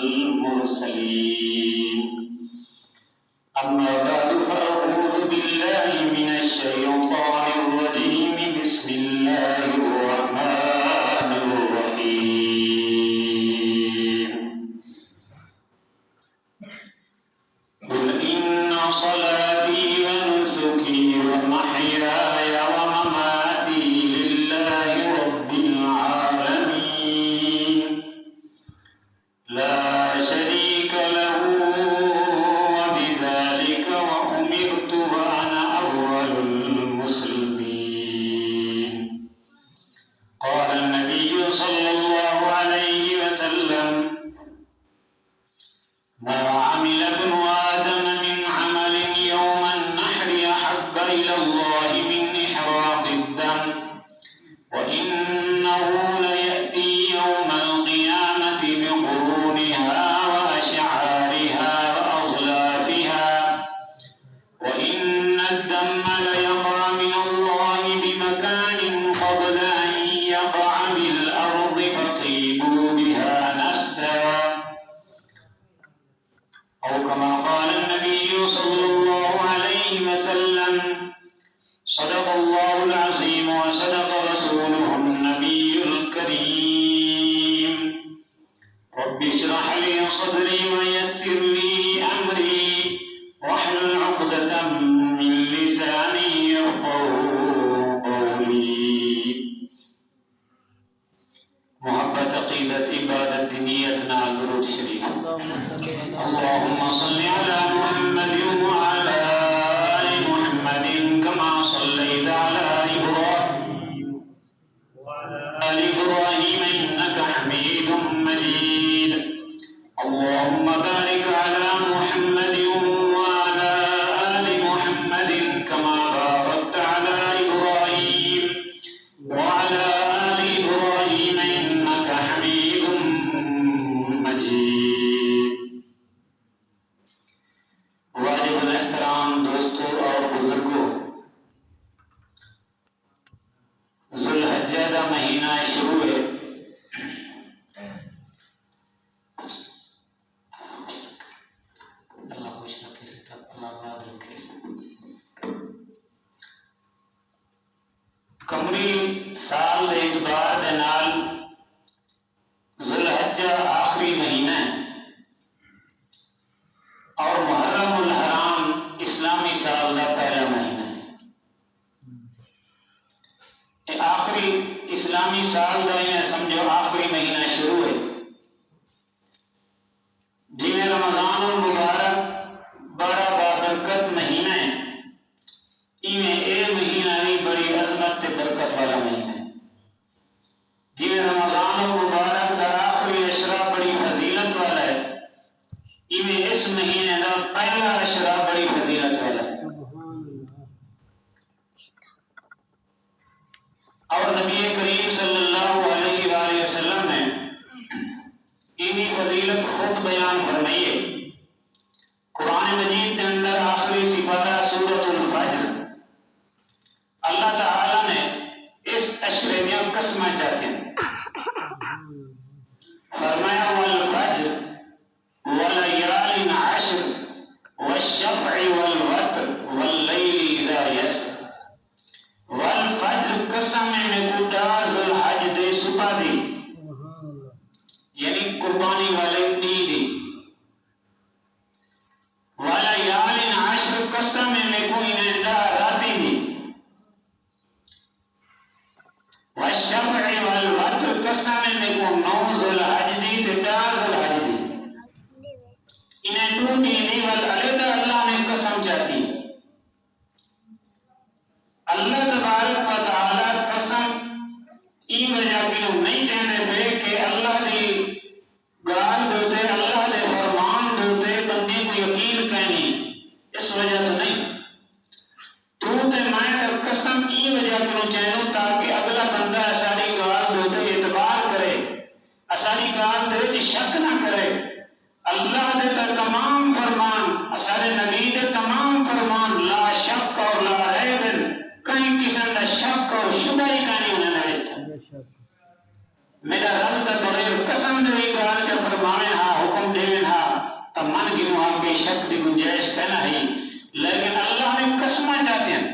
المرسلين أما بعد فأعوذ بالله من الشيطان الرجيم بسم الله الرحمن الرحيم قل إن صلاتي ونسكي ومحياي ومماتي لله رب العالمين لا شريك له وبذلك وأمرت وأنا أول المسلمين قال النبي صلى الله عليه وسلم ما عمل ابن آدم من عمل يوم النحر أحب إلى الله من إحراق الدم وإنه ليأتي يوم القيامة بقرونها وأشعارها وأغلافها وإن الدم ليقع من الله بمكان قبل أن يقع بالأرض فطيبوا بها نستا أو كما قال النبي صلى الله عليه وسلم صدق الله العظيم وصدق رسوله النبي الكريم رب اشرح لي صدري ويسر لي أمري واحلل عقدة من لساني يفقهوا قولي محبت عقیدت عبادت نیت نال درود شریف اللهم صل على محمد وعلى آل محمد كما صليت على إبراهيم وعلى آل إبراهيم إنك حميد مجيد اللهم بارك على محمد وعلى آل محمد كما باركت على إبراهيم وعلى آل إبراهيم إنك حميد مجيد واجب الاحترام دوستوں اور بزرگوں، ذوالحجہ کا مہینہ شروع ہے۔ اللہ خوش رکھے، اللہ آباد رکھے۔ قمری سال کے اعتبار دے نال ذوالحجہ آخری مہینہ ہے اور محرم الحرام اسلامی سال کا پہلا مہینہ ہے۔ یہ آخری اسلامی سال کا ہی سمجھو آخری مہینہ شروع ہے۔ جی میں رمضان المبارک بڑا بابرکت مہینہ ہے، ایویں اے مہینہ بھی بڑی عظمت تے برکت والا مہینہ ہے۔ جی میں رمضان المبارک کا آخری اشرا بڑی فضیلت والا ہے، ایویں اس مہینے کا پہلا اشرا بڑی فضیلت والا ہے۔ اور نبی کریم صلی اللہ علیہ وآلہ وسلم نے انہی فضیلت خود بیان فرمائی ہے۔ قرآن مجید کے اندر آخری سپارہ سورۃ الفجر، اللہ تعالی نے اس اشرے دیا قسمہ چاہتے ہیں، فرمایا والفجر ولیال عشر والشفع والوتر واللیل اذا یسر۔ والفجر قسم میں گڈا ذوالحج دے صبح دی، یعنی قربانی والے عید دی۔ ولیال عشر قسم میں کوئی نندا راتی دی۔ والشفع والوتر قسم میں کو 9 ذوالحج دی تے 10 ذوالحج دی۔ انہیں ٹوٹی نہیں والعلیدہ اللہ نے قسم چاہتی۔ اللہ تبارک و تعالی قسم ای وجہ کیوں نہیں چاہنے پہ کہ اللہ دی گال دوتے، اللہ دے فرمان دوتے بندے کو یقین کہنی، اس وجہ تو نہیں۔ تو تے میں تک قسم ای وجہ کیوں چاہنوں تاکہ اگلا بندہ ساری گال دوتے اعتبار کرے، ساری گال دے شک نہ کرے۔ اللہ دے تمام فرمان، سارے نبی دے تمام فرمان لا شک اور لا ریب، کہیں کسی کا شک اور شبہ ہی کہیں انہیں نہ رہتا۔ میرا رب تا بغیر قسم دے گال کے فرمانے ہاں حکم دے اب من کی وہاں پہ شک کی گنجائش کہنا ہے، لیکن اللہ نے قسم چاہتے ہیں،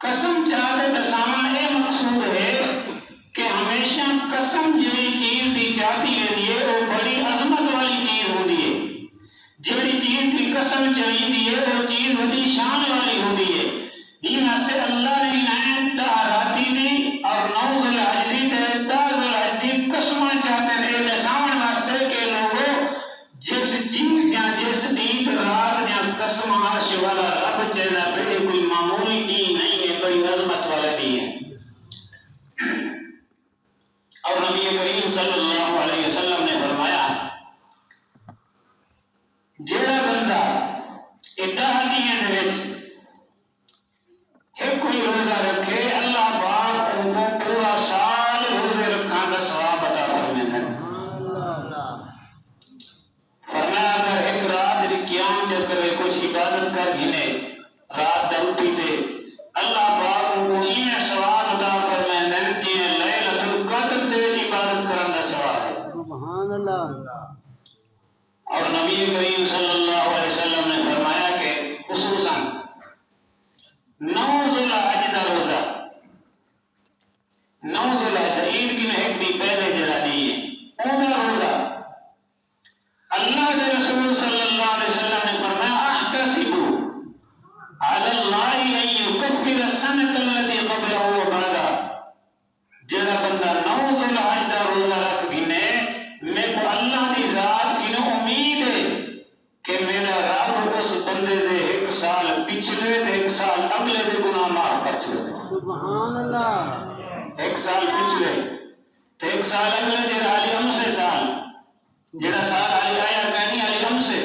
قسم چاہتے دسانا یہ مقصود ہے کہ ہمیشہ قسم جی چیز دی چاہتی ہے وہ بڑی عظمت والی چیز ہوتی ہے، جڑی چیز کی قسم چاہیے ہے وہ چیز بڑی شان والی ہوتی ہے۔ یہ واسطے اللہ نے نائن راتی دی اور 9 ذوالحج دی تے 10 ذوالحج دی قسم چاہتے ہیں دساون واسطے کہ لوگوں جس چیز یا جس دین رات یا قسم عرش والا رب چاہنا پہ کوئی معمولی دین نہیں ہے، بڑی عظمت والا دین ہے۔ اور نبی کریم صلی اللہ علیہ وسلم نے فرمایا جڑا بندہ ادھا دین دے وچ ایک کوئی روزہ رکھے اللہ پاک ان کو پورا سال روزے رکھنے کا ثواب عطا فرمائے گا۔ فرمایا اگر ایک رات دی قیام چکر کچھ عبادت کر گھنے رات اٹھی تے اللہ پاک ان کو یہ ثواب عطا فرمائے گا کہ لیلۃ القدر دے عبادت کرنے کا ثواب ہے۔ سبحان اللہ۔ اور نبی کریم صلی اللہ علیہ وسلم نے فرمایا کہ خصوصاً 9 ذوالحج کا روزہ، 9 ذوالحج عید کی ایک بھی پہلے جڑا نہیں ہے وہ روزہ اللہ کے رسول صلی اللہ علیہ وسلم نے فرمایا احتسب علی اللہ ان یکفر السنۃ التي قبلہ وبعدہ، جڑا بندہ 9 ذوالحج کا روزہ رکھ گنے میں کو اللہ کی ذات کی امید ہے کہ میرا رب اس بندے دے 1 سال پچھلے تے 1 سال اگلے دے گناہ معاف کر چھوڑے۔ سبحان اللہ۔ 1 سال پچھلے تے 1 سال اگلے جڑا علی امسے سال جڑا سال علی آیا کہنی علی امسے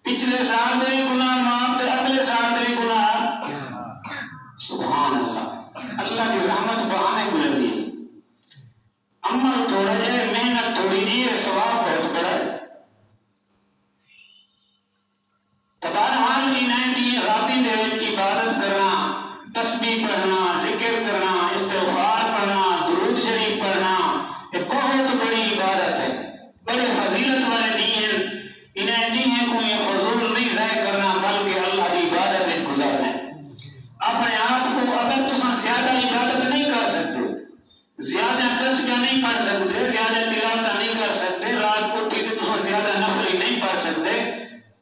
پچھلے سال دے گناہ معاف تے اگلے سال دے گناہ۔ سبحان اللہ۔ اللہ کی رحمت بہانے بلندی ہے، عمل تھوڑا ہے محنت تھوڑی جی ہے، ثواب بہت بڑا ہے۔ تبارحال کی نائنٹی راتی دے عبادت کرنا، تسبیح پڑھنا، ذکر کرنا، استغفار پڑھنا، درود شریف پڑھنا یہ بہت بڑی عبادت ہے، بڑے فضیلت والے دین۔ انہیں نہیں کو یہ فضول نہیں ضائع کرنا بلکہ اللہ کی عبادت میں گزارنا ہے۔ اپنے آپ کو اگر تم زیادہ عبادت نہیں کر سکتے، زیادہ تسبیح نہیں پڑھ سکتے، زیادہ تلاوت نہیں کر سکتے، رات کو ٹھیک تم زیادہ نفل نہیں پڑھ سکتے،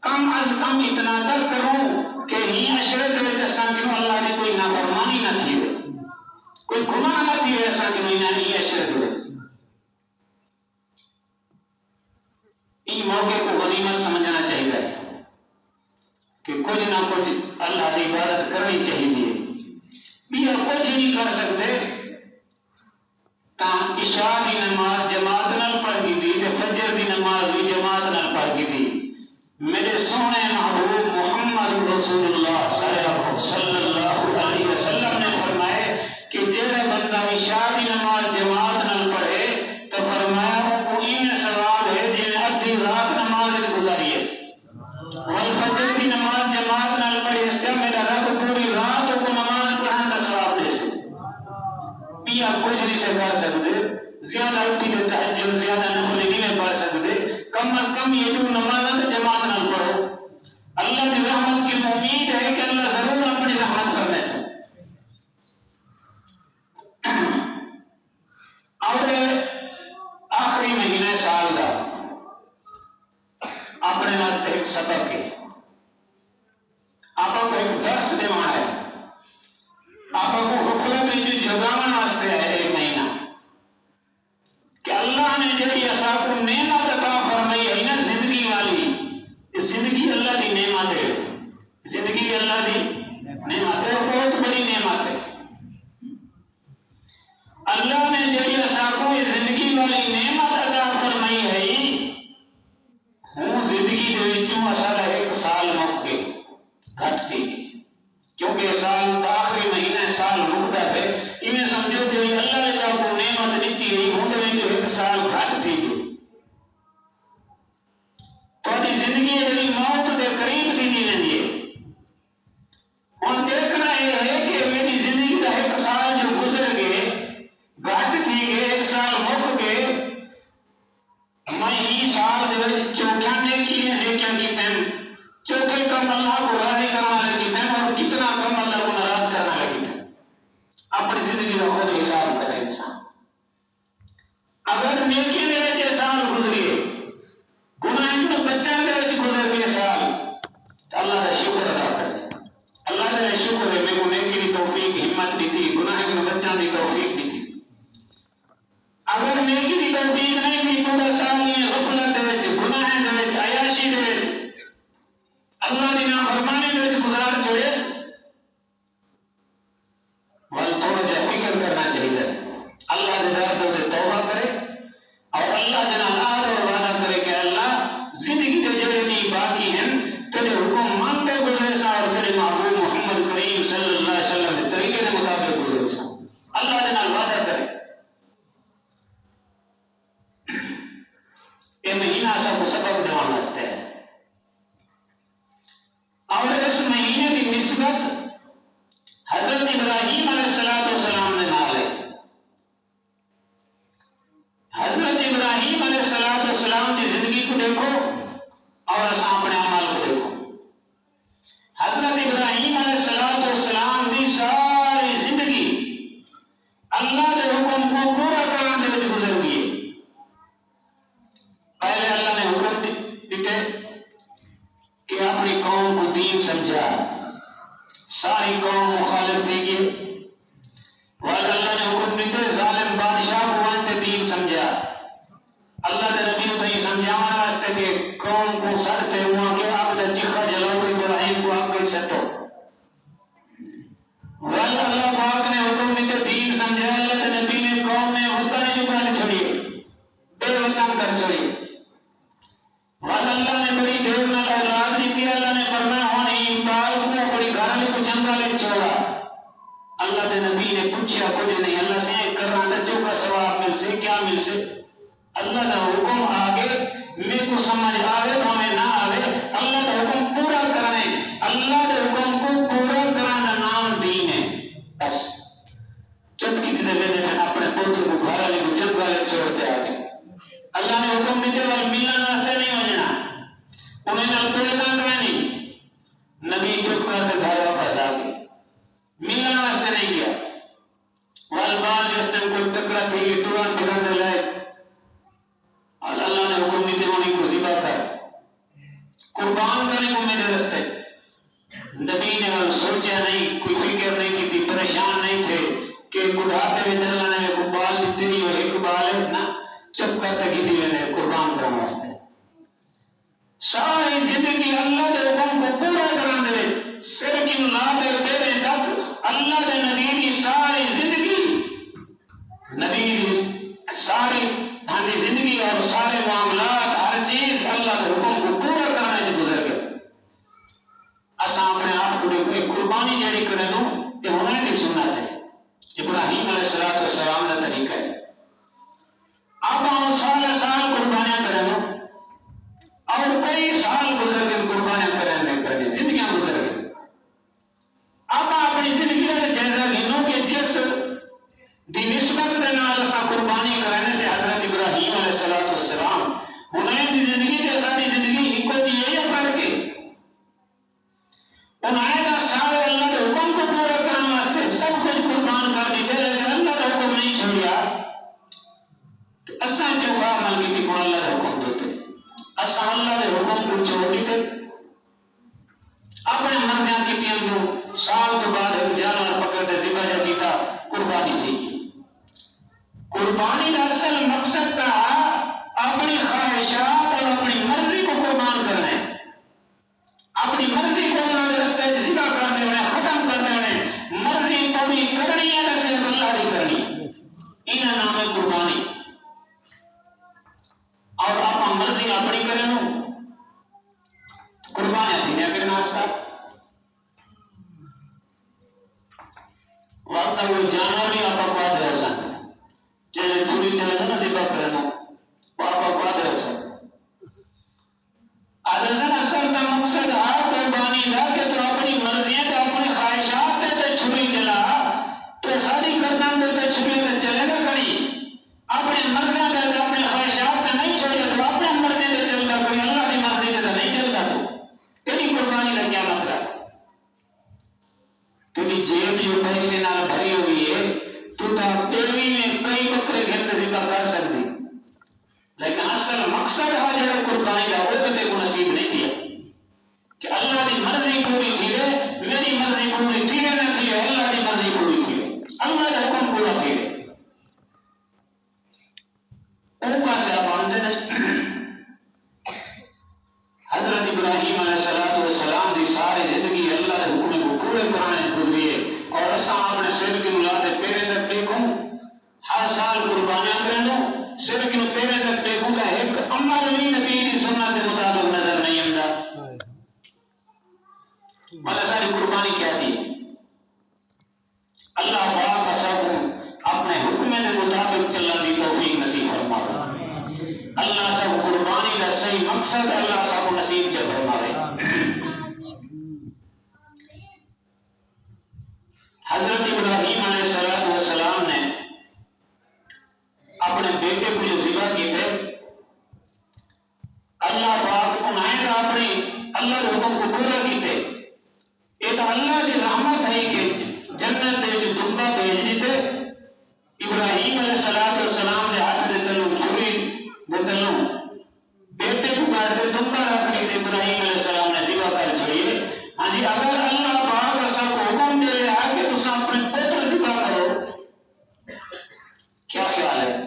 کم از کم اتنا تر کرو کہ ہی عشرت میں جیسا کہ اللہ کی کوئی نافرمانی نہ تھی، کوئی گناہ نہ تھی ایسا کہ نہیں عشرت ہوئے۔ اس موقع کو غنیمت سمجھنا چاہیے کہ کچھ نہ کچھ اللہ کی عبادت کرنی چاہیے۔ بھی کچھ نہیں کر سکتے تا عشاء کی نماز جماعت نال پڑھ کی تھی تے فجر کی نماز بھی جماعت نال پڑھ کی تھی۔ میرے سونے محبوب محمد رسول اللہ صلی اللہ علیہ وسلم نے فرمائے کہ جڑا بندہ عشاء کی نماز جماعت نال پڑھے تو فرمایا وہ ان ثواب ہے جن ادھی رات نماز گزاری ہے، والفجر کی نماز جماعت نال پڑھے اس کا میرا رب پوری رات کو نماز پڑھنے کا ثواب دے سے۔ بھی آپ کچھ نہیں سے کر سکتے، زیادہ اٹھی کے تہجد زیادہ نفل نہیں پڑھ سکتے، کم از کم یہ جو نماز جماعت نال پڑھو۔ اللہ کی رحمت کی امید ہے کہ اللہ ضرور اپنی رحمت کرنے سے۔ اور آخری مہینے سال کا اپنے واسطے ایک سبق ہے، آپ کو ایک درس دینا ہے، آپ کو غفلت جو جگانے واسطے ہے ایک مہینہ کہ اللہ نے جڑی ایسا کو نعمت عطا فرمائی ہے نا زندگی والی، زندگی اللہ کی نعمت ہے، زندگی اللہ کی نعمت ہے، بہت بڑی نعمت ہے۔ اللہ نے جڑی ایسا کو زندگی والی نعمت عطا فرمائی ہے ہوں زندگی دے وچوں اصل 1 سال مک کے گھٹ تھی، کیونکہ سال آخری مہینہ سال مکتا ہے، انہیں سمجھو کہ اللہ نے جو کو نعمت دیتی ہے ہوں دے وچوں 1 سال گھٹ تھی تو زندگی جڑی موت دے قریب تھی نہیں رہی ہے۔ ہوں دیکھنا یہ ہے کہ میری زندگی کا 1 سال جو گزر گئے گھٹ تھی گئے 1 سال مک گئے، میں ہی سال مہینہ سب کو سبق دیوان واسطے ہے اور اس مہینے کی نسبت حضرت ابراہیم علیہ السلام نے نال ہے حضرت ابراہیم علیہ السلام کی زندگی کو دیکھو اور اپنے عمل کو دیکھو حضرت ابراہیم علیہ السلام کی ساری زندگی اللہ کے حکم کو پورا کرنے میں گزر گئی پہلے اللہ نے حکم دیتے کہ اپنی قوم کو دین سمجھا ساری قوم مخالف تھی گئی بعد اللہ نے حکم دیتے ظالم بادشاہ کو انت دین سمجھا اللہ کے نبی تو یہ سمجھانے واسطے کہ قوم کو سڑتے ہوا کہ آپ نے چیخا جلاؤ کہ ابراہیم کو آپ کہہ سکتے اللہ پاک نے حکم دیتے دین سمجھا اللہ کے نبی نے قوم میں وطن جگہ چھوڑی بے وطن کر چھوڑی اللہ نے بڑی دیر میں اولاد دی تھی اللہ نے فرمایا ہونے بال کو بڑی گھر کو جنگل چھوڑا اللہ کے نبی نے پوچھا کچھ نہیں اللہ سے کرنا نجو کا ثواب مل سے کیا مل سے اللہ کا حکم آگے میرے کو سمجھ آئے ہمیں نہ آئے اللہ کا حکم پورا کرنے اللہ کے حکم کو پورا کرنا نام دین ہے بس چٹکی کی دے اپنے پوتر کو گھر والے کو جنگ والے چھوڑتے آگے اللہ نے حکم دیتے والے ملن واسطے نہیں ہو جانا انہیں نہ پیڑ نہیں نبی چپ کرتے گھر واپس آ گئے ملن واسطے نہیں گیا والبان جس نے کوئی تکڑا تھی یہ ٹوران پھران دے لائے اور اللہ نے حکم دیتے ہونے کو ذبح کر قربان کرنے کو میرے رستے نبی نے سوچا نہیں کوئی فکر نہیں تھی پریشان نہیں تھے کہ بڑھاپے میں اللہ نے کو بال دیتے نہیں اور ایک بال ہے نا چپ کرتے کی دی نے قربان کرنے واسطے ساری زندگی اللہ کے حکم کو پورا کرنے دے صرف ان لا کر دے تک اللہ کے نبی کی ساری زندگی نبی ساری ہماری زندگی اور سارے معاملات ہر چیز اللہ کے حکم کو پورا کرنے سے گزر گئے اساں اپنے آپ کو ایک قربانی جاری کرے دوں کہ ہونا کی سنت ہے ابراہیم علیہ السلام کا طریقہ ہے اب ہم سال قربانیاں کریں دوں اور کئی سال گزر گئے قربانیاں کرنے زندگیاں گزر گئی اب اپنی زندگی میں جیسا گنوں کہ جس دی نسبت کے نال اساں قربانی کرنے سے حضرت ابراہیم علیہ السلام انہیں دی زندگی تے ساری زندگی ایک دی ہے فرق ہے انہیں دا سارے اللہ کے حکم کو پورا کرنے واسطے سب کچھ قربان کر دیتے لیکن اللہ کا حکم نہیں چھوڑیا تو اساں جو عمل کی تھی اللہ کا حکم دیتے اساں اللہ کے حکم کو چھوڑ دیتے اپنے مرضیاں کی ٹیم سال تو بعد جانور پکڑتے ذبح جا کیتا قربانی تھی قربانی کا اصل مقصد تھا اپنی خواہشات اور اپنی مرضی کو قربان کرنا ہے اپنی مرضی کو انہوں نے رستے ذبح کرنے انہیں ختم کرنے انہیں مرضی پوری کرنی ہے جیسے اللہ کی کرنی انہیں نام ہے قربانی اور آپ مرضی اپنی کریں قربانی تھی نہیں کرنا صاحب وقت وہ جانور بھی آپ کو دے سکتے جیسے پوری طرح نہ ذبح کرنا وہ آپ کو دے سکتے ادرسن اصل کا مقصد ہے قربانی کا کہ تو اپنی مرضیاں تو اپنی خواہشات تے چھری چلا تو ساری کرنا تے چھری تے چلے گا کڑی اپنی مرضیاں تے اپنی خواہشات تے نہیں چھوڑے تو اپنی مرضی تے چلتا کوئی اللہ کی مرضی تے نہیں چلتا تو تیری قربانی کا کیا مطلب تیری جیب جو پیسے نال بھری ہوئی ہے تو تا پیوی میں کئی بکرے گھنٹے ذبح کر سکتی لیکن اصل مقصد ہے جو قربانی کا وہ تو تیرے کو نصیب نہیں کیا کہ اللہ کی مرضی پوری تھی ہے میری مرضی پوری تھی ہے نہ تھی ہے اللہ کی مرضی پوری تھی ہے اللہ کا حکم پورا تھی ہے اوپر سے آپ آمدے ہیں حضرت ابراہیم علیہ السلام کی ساری زندگی اللہ کے حکم کو پورے کرانے گزری ہے اور اساں اپنے سر کی ملاتے پیرے تک دیکھوں ہر سال قربانیاں کریں دوں سر کی پیرے تک دیکھوں گا ایک عمل بھی نبی کی سنت کے مطابق نظر نہیں آتا مطلب ساری قربانی کیا تھی اللہ پاک سب اپنے حکم کے مطابق چلنے کی توفیق نصیب فرمائے مقصد اللہ سب نصیب جب فرماوے۔ حضرت ابراہیم علیہ السلام نے اپنے بیٹے کو جو ذبح کیتے اللہ پاک انہیں اپنی اللہ کے حکم کو پورا کیتے۔ یہ تو اللہ کی رحمت ہے کہ جنت دے جو دمبا بھیج دیتے ابراہیم علیہ السلام نے ہاتھ دے تلوں چھری دے تلوں بیٹے کو کاٹتے دمبا رکھ دیتے ابراہیم علیہ السلام نے ذبح کر چھوڑیے۔ ہاں جی اگر اللہ پاک سب کو حکم دے رہا ہے کہ تم اپنے پتر ذبح کرو، کیا خیال ہے؟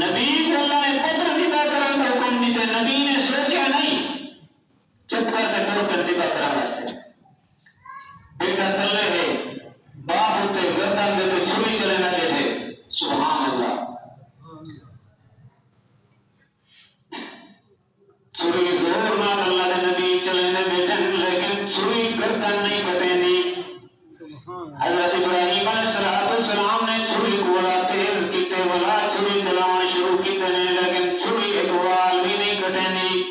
نبی کو اللہ نے پتر ذبح کرنے کا حکم دیتے، نبی نے سوچا نہیں، چپ کرتے کرو پھر ذبح کرا واسطے۔ بیٹا تلے ہے باپ ہوتے گردن سے تو چھری چلے نہ دیتے، سبحان اللہ۔ چھری زور نہ اللہ کے نبی چلے نہ بیٹھن، لیکن چھری گردن نہیں کٹیں دی۔ حضرت ابراہیم علیہ السلام نے چھری کو بڑا تیز کیتے والا چھری چلانا شروع کیتے نے، لیکن چھری ایک وال بھی نہیں کٹیں دی۔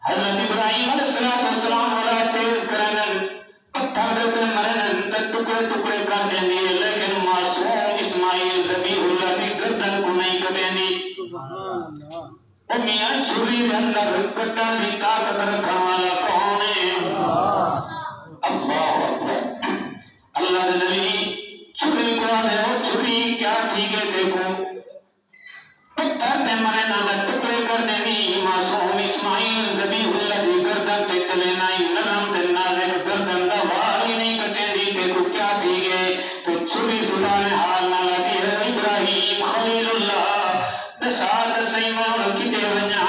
حضرت ابراہیم علیہ السلام والا تیز کرنے پتھر دیتے مرن تک ٹکڑے ٹکڑے کر دیں دی، لیکن معصوم اسماعیل ذبیح اللہ کی گردن کو نہیں کٹیں دی۔ او میاں چھری کے اندر کٹن کی طاقت رکھنے والا کون ہے؟ اللہ اکبر۔ اللہ کے نبی چھری کو آدھے ہو چھری کیا ٹھیک ہے دیکھو پتھر دے مرن اندر ٹکڑے کر دیں دی، معصوم اسماعیل ذبیح اللہ کی گردن تے چلے نہیں، نرم تے نازک گردن دا وال ہی نہیں کٹیں دی، دیکھو کیا ٹھیک ہے۔ تو چھری سدھارنے حال نہ لگی ہے ابراہیم خلیل اللہ نسات سیمون کی دے ونجا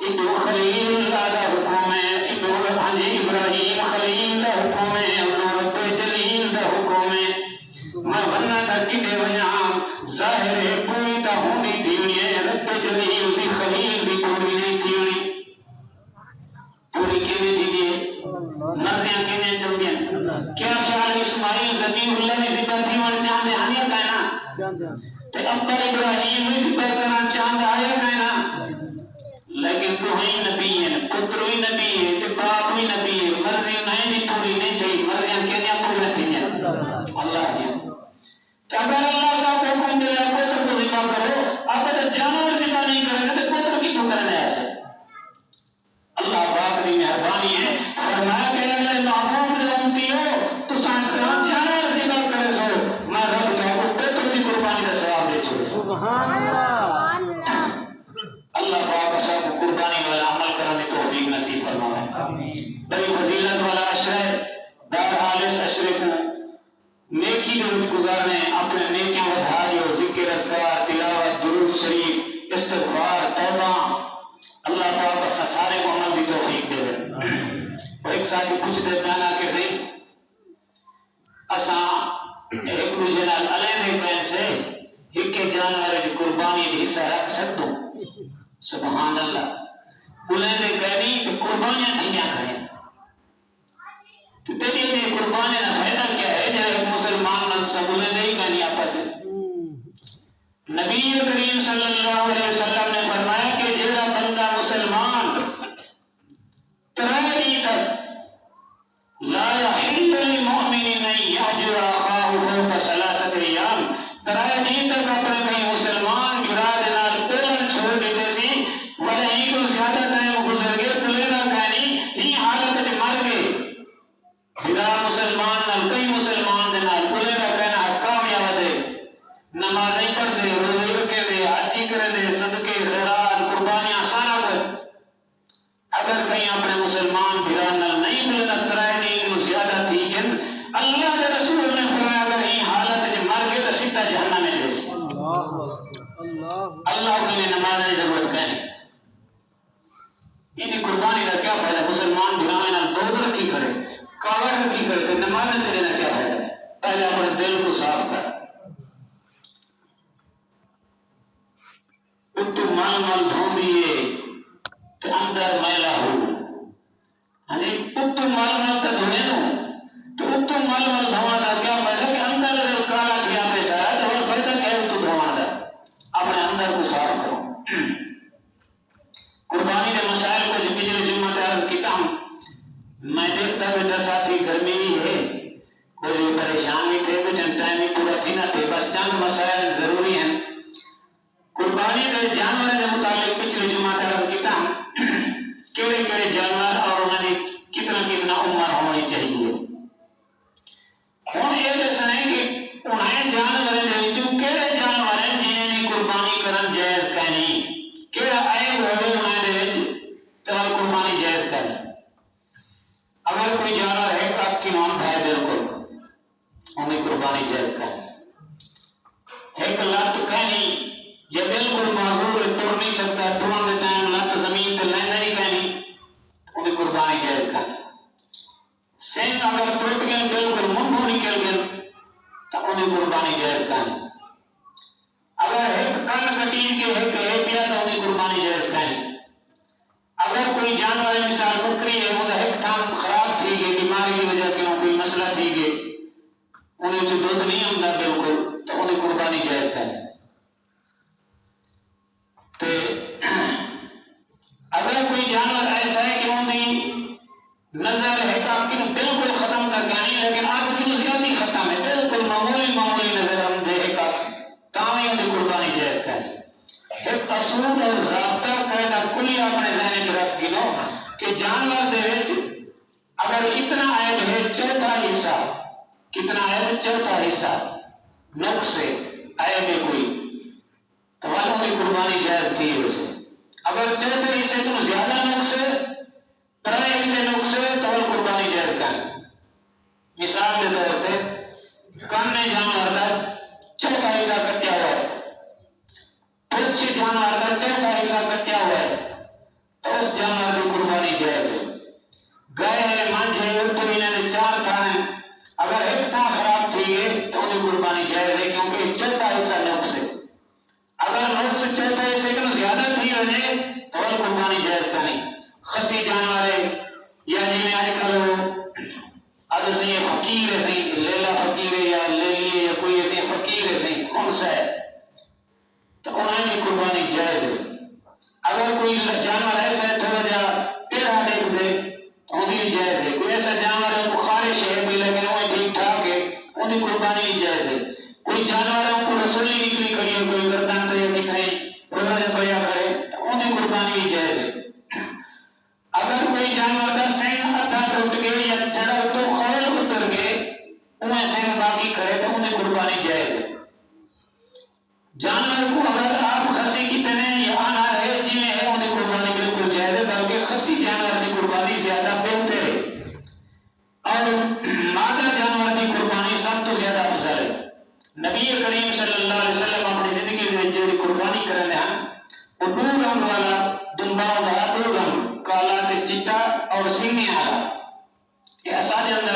ابو خلیل اللہ دا حکم ہے، ابو ابراہیم خلیل دا حکم ہے، اور رب جلیل دا حکم ہے۔ میں ونہ دا کی دے ونجا ظاہر ہے کوئی تا ہونی تھیونی ہے، رب جلیل بھی خلیل بھی کوئی نہیں تھیونی۔ پوری کیویں تھی دیئے مرضیاں کیویں چل دیں۔ کیا خیال اسماعیل ذبیح اللہ نے ذبح تھی ون چاند آنیا کہنا تے ابا ابراہیم نے ذبح کرنا چاند آیا کہنا، لیکن تو ہی نبی ہے، پتر ہی نبی ہے تے باپ ہی نبی ہے، مرضی نہیں دی پوری نہیں تھی، مرضیاں کیویں پوری تھی اللہ دی۔ کہ اگر اللہ صاحب کو حکم دے رہا پتر کو ذبح کرو، اب تو جانور ذبح نہیں کرنے تے پتر کی تو کرنے ایسے۔ اللہ پاک کی مہربانی ہے، فرمایا کہ اگر محبوب نے امتی ہو تو سانسان جانور ذبح کرے سو، میں رب صاحب کو پتر کی قربانی کا ثواب دے چھوڑے۔ سبحان اللہ۔ اللہ پاک صاحب کو قربانی والا عمل کرنے کی توفیق نصیب فرمائے۔ بڑی فضیلت والا عشرہ ہے، بہرحال اس عشرے کو نیکی کے روز گزارنے، اپنے نیکی ودھاریوں ذکر اذکار تلاوت درود شریف استغفار توبہ، اللہ پاک اس سارے کو عمل کی توفیق دے۔ اور ایک ساتھی کچھ دیر پہنا کہ صحیح اساں ایک دوجے نال علیحدہ پہن سے ایک جانور کی قربانی کا حصہ رکھ سکتوں، سبحان اللہ۔ علیحدہ کہنی تو قربانیاں تھیاں کریں تو تیری میں قربانی کا فائدہ کیا ہے؟ جب ایک مسلمان نہ سب علیحدہ ہی کہنی آپس سے۔ نبی کریم صلی اللہ علیہ وسلم نے فرمایا کہ جیڑا بندہ مسلمان ترائے تک لا یحل للمؤمن ان یحجر اخاہ فوق ثلاثۃ ایام، ترائے تک اپنے کہیں مسلمان گراد نال بولن چھوڑ دیتے سی ولی ہی کو زیادہ ٹائم گزر گئے کلینا کہنی ہی حالت میں مر گئے، گرا مسلمان نال کئی مسلمان دے نال کلینا کہنا کامیاب ہے، نماز نہیں پڑھتے، روزے رکھے دے، حج کرے دے، صدقے خیرات قربانیاں سارا کچھ، اگر کہیں اپنے مسلمان بھیران نہیں ملنا ترائے نہیں کو زیادہ تھی کہ اللہ کے رسول نے فرمایا اگر یہ حالت جو مر گئے تو سیدھا جہنم میں جیسے اللہ کو میں نماز کی ضرورت کہیں۔ یہ قربانی کا کیا فائدہ؟ مسلمان بھیران نال بہت رکھی کرے کاوڑ رکھی کرے تو نماز میں دینا کیا فائدہ؟ پہلے اپنے دل کو صاف کر، اتو مال مال دھون دیئے تو اندر میلا ہو، اتو مال مال تا دھونے نو تو اتو مال مال دھونا دا کیا فائدہ کہ اندر جو کالا کیا پیسا ہے تو فائدہ کیا ہے اتو دھونا دا، اپنے اندر کو صاف کرو۔ قربانی کے مسائل کو جو پچھلے جمعہ تے عرض کیتا ہوں، میں دیکھتا بیٹا ساتھی گرمی بھی ہے، کوئی پریشان بھی تھے، کچھ ٹائم بھی پورا تھی نہ تھے، بس چند مسائل ضروری ہیں۔ قربانی کے جانور کے متعلق پچھلے جمعہ تے عرض کیتا ہوں کیڑے کیڑے جانور اور انہوں نے کتنا عمر ہونی چاہیے۔ ہوں یہ دسنا ہے کہ انہیں جانور کہڑے جانور ہیں جنہیں نے قربانی کرن جائز کہنی، کہڑا عیب ہوئے انہیں قربانی جائز کرنی۔ اگر کوئی جانور ہے آپ کی نام ہے بالکل انہیں قربانی جائز کرنی۔ ایک لت کہنی یہ بالکل معذور توڑ نہیں سکتا، توڑنے ٹائم لت زمین تے لینا ہی کہنی، انہیں قربانی جائز کرنی۔ سنگ اگر ٹوٹ گئے بالکل منہ نکل گئے تو انہیں قربانی جائز کرنی۔ اگر ایک کن کٹین کے ایک ہے پیا تو انہیں قربانی جائز کرنی۔ اگر کوئی جانور مثال بکری ہے وہ ایک تھام خراب تھی گئی بیماری کی وجہ سے کوئی مسئلہ تھی گئی انہیں جو دودھ نہیں ہوتا بالکل تو انہیں قربانی جائز کرنی۔ اگر کوئی جانور ایسا ہے کہ انہیں نظر ہے کہ آپ کی بالکل ختم کر کے نہیں لیکن آپ کی زیادہ ختم ہے بالکل معمولی نظر ہم دے گا تاہی انہیں قربانی جائز کرنی۔ ایک اصول اور ضابطہ قاعدہ کلی اپنے ذہن میں رکھ گنو کہ جانور دے اگر اتنا عیب ہے چوتھا حصہ، کتنا عیب چوتھا حصہ نقص ہے عیب ہے کوئی تو والوں کی قربانی جائز تھی اسے۔ اگر چوتھے حصے تو زیادہ نقص ہے ترے حصے نقص ہے تو وہ قربانی جائز کرنی۔ مثال کے طور پہ کان نے جانور کا چوتھا حصہ کٹیا ہوا ہے، پچھ جانور کا چوتھا حصہ کٹیا ہوا ہے تو اس جانور کی قربانی جائز ہے۔ گائے ہے منج ہے وہ تو انہیں نے چار تھان ہیں، اگر ایک تھان خراب تھی ہے تو انہیں قربانی جائز ہے کیونکہ چوتھا حصہ نقص ہے۔ اگر نقص چوتھا حصے کو زیادہ تھی رہے تو وہ قربانی جائز کرنی۔ خسی جانور ہے یا جی میں آج کل اب سے یہ فقیر ہے صحیح لیلا فقیر ہے یا لیلی یا کوئی ایسے فقیر ہے صحیح خمس ہے تو انہیں کی قربانی جائز ہے۔ اگر کوئی جانور ایسا ہے تھوڑا جا ٹیڑھا دیکھ دے تو انہیں بھی جائز ہے۔ کوئی ایسا جانور ہے وہ خارش ہے بھی لیکن وہ ٹھیک ٹھاک ہے انہیں قربانی بھی جائز ہے۔ کوئی جانور ہے ان کو رسولی نکلی کری ہے کوئی گردان تو یا کتنے روزہ جب بیا کرے تو انہیں قربانی بھی جائز ہے۔ اگر کوئی جانور کا سین ادھا ٹوٹ گئے یا چڑھا تو خول اتر گئے انہیں سین باقی کرے تو انہیں قربانی جائز ہے۔ جانور کو اگر آپ خسی کی طرح یا آنا ہے جنہیں ہے انہیں قربانی بالکل جائز ہے بلکہ خسی جانور کی قربانی زیادہ بہتر ہے اور مادہ جانور کی قربانی سب تو زیادہ افضل ہے۔ نبی کریم صلی اللہ علیہ وسلم اپنی زندگی میں جو قربانی کرنے ہیں وہ دو رنگ والا دمبا والا دو رنگ کالا تے چٹا اور سنگے والا یہ اساج اندر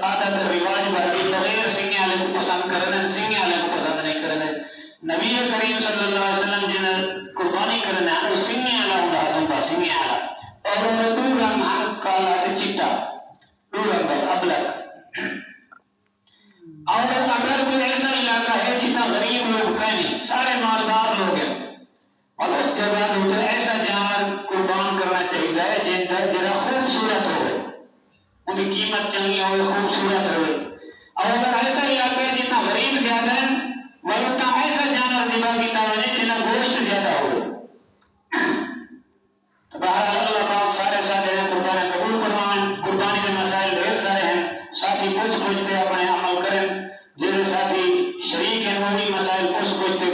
عادت رواج باقی بغیر سنگے والے کو پسند کرنے سنگے والے کو پسند نہیں کرنے۔ نبی کریم صلی اللہ علیہ وسلم جنہیں قربانی کرنے ہیں وہ سنگے والا ہوگا دمبا سنگے والا اور انہیں دو رنگ ہیں کالا تے چٹا دو رنگ ابلک۔ اور اگر کوئی ایسا علاقہ ہے جتنا غریب لوگ کہیں سارے مالدار لوگ ہیں اور اس جگہ اتنا ایسا جانور قربان کرنا چاہیے جن کا جرا خوبصورت ہو ان کی قیمت چنگی ہو خوبصورت ہو۔ اور اگر ایسا علاقہ ہے جتنا غریب زیادہ ہے وہ اتنا ایسا جانور ذبح کی طرح جنہیں گوشت زیادہ ہو۔ تو بہرحال اللہ پاک سارے ساتھ قربانی قبول فرمائیں۔ قربانی کے مسائل ڈھیر سارے ہیں، ساتھی پوچھتے اپنے عمل کریں، جن ساتھی شریک ہیں وہ بھی مسائل پوچھتے